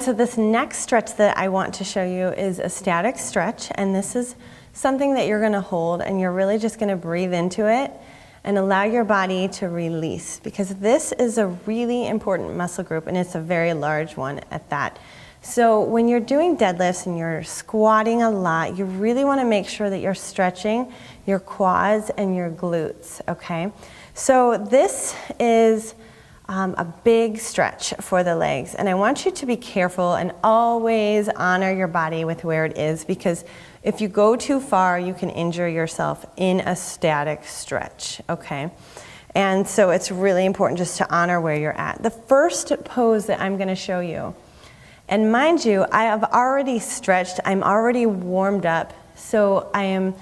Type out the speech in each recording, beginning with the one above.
so this next stretch that I want to show you is a static stretch, and this is something that you're gonna hold, and you're really just gonna breathe into it and allow your body to release, because this is a really important muscle group, and it's a very large one at that. So when you're doing deadlifts and you're squatting a lot, you really wanna make sure that you're stretching your quads and your glutes, okay? So this is a big stretch for the legs, and I want you to be careful and always honor your body with where it is, because if you go too far, you can injure yourself in a static stretch, okay? And so it's really important just to honor where you're at. The first pose that I'm gonna show you, and mind you, I have already stretched, I'm already warmed up, so I am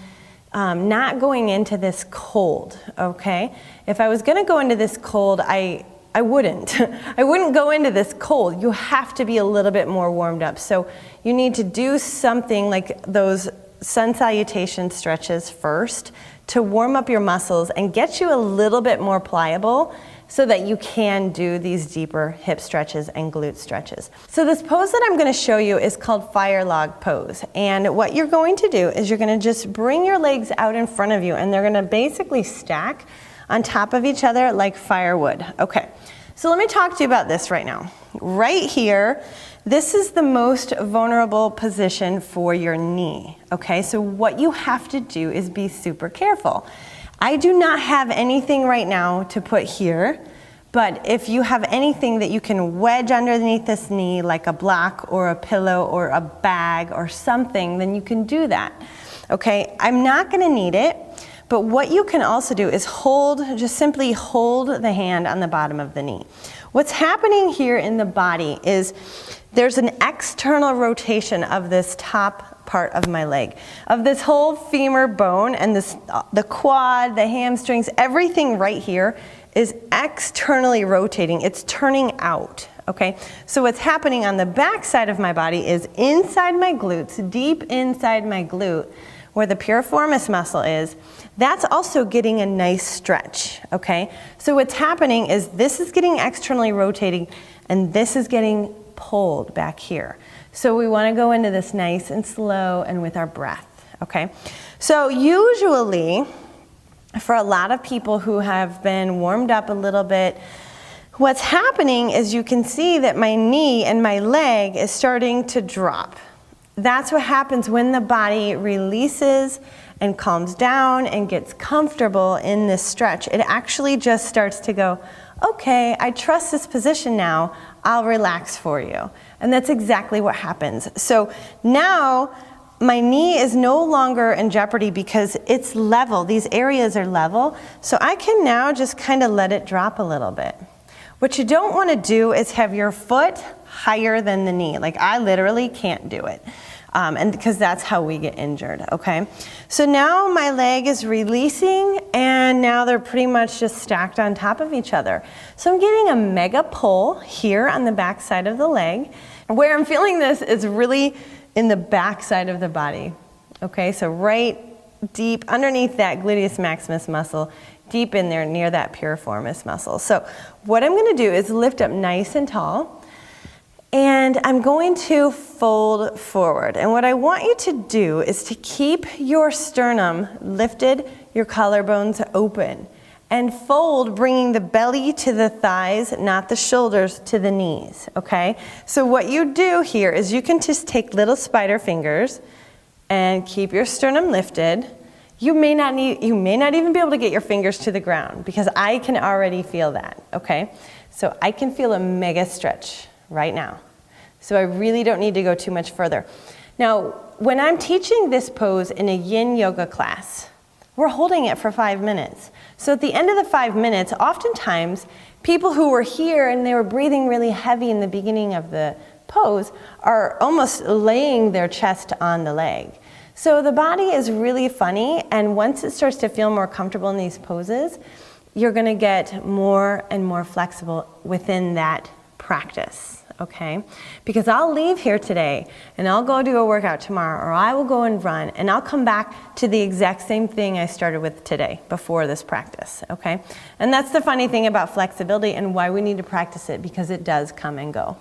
not going into this cold, okay? If I was gonna go into this cold, I wouldn't. I wouldn't go into this cold. You have to be a little bit more warmed up. So you need to do something like those sun salutation stretches first to warm up your muscles and get you a little bit more pliable so that you can do these deeper hip stretches and glute stretches. So this pose that I'm gonna show you is called fire log pose. And what you're going to do is you're gonna just bring your legs out in front of you, and they're gonna basically stack on top of each other like firewood. Okay, so let me talk to you about this right now. Right here, this is the most vulnerable position for your knee, okay? So what you have to do is be super careful. I do not have anything right now to put here, but if you have anything that you can wedge underneath this knee, like a block or a pillow or a bag or something, then you can do that, okay? I'm not gonna need it. But what you can also do is just simply hold the hand on the bottom of the knee. What's happening here in the body is there's an external rotation of this top part of my leg, of this whole femur bone, and the quad, the hamstrings, everything right here is externally rotating. It's turning out, okay? So what's happening on the back side of my body is inside my glutes, deep inside my glute, where the piriformis muscle is, that's also getting a nice stretch, okay? So what's happening is this is getting externally rotating, and this is getting pulled back here. So we wanna go into this nice and slow and with our breath, okay? So usually, for a lot of people who have been warmed up a little bit, what's happening is you can see that my knee and my leg is starting to drop. That's what happens when the body releases and calms down and gets comfortable in this stretch. It actually just starts to go, okay, I trust this position now, I'll relax for you. And that's exactly what happens. So now my knee is no longer in jeopardy because it's level, these areas are level, so I can now just kind of let it drop a little bit. What you don't want to do is have your foot higher than the knee. Like I literally can't do it. And because that's how we get injured, okay? So now my leg is releasing, and now they're pretty much just stacked on top of each other. So I'm getting a mega pull here on the back side of the leg. Where I'm feeling this is really in the back side of the body, okay? So right deep underneath that gluteus maximus muscle, deep in there near that piriformis muscle. So what I'm gonna do is lift up nice and tall, and I'm going to fold forward. And what I want you to do is to keep your sternum lifted, your collarbones open, and fold, bringing the belly to the thighs, not the shoulders to the knees, okay? So what you do here is you can just take little spider fingers and keep your sternum lifted. You may not even be able to get your fingers to the ground, because I can already feel that, okay? So I can feel a mega stretch right now. So I really don't need to go too much further. Now, when I'm teaching this pose in a yin yoga class, we're holding it for 5 minutes. So at the end of the 5 minutes, oftentimes people who were here and they were breathing really heavy in the beginning of the pose are almost laying their chest on the leg. So the body is really funny, and once it starts to feel more comfortable in these poses, you're gonna get more and more flexible within that practice, okay? Because I'll leave here today and I'll go do a workout tomorrow, or I will go and run, and I'll come back to the exact same thing I started with today before this practice, okay? And that's the funny thing about flexibility and why we need to practice it, because it does come and go.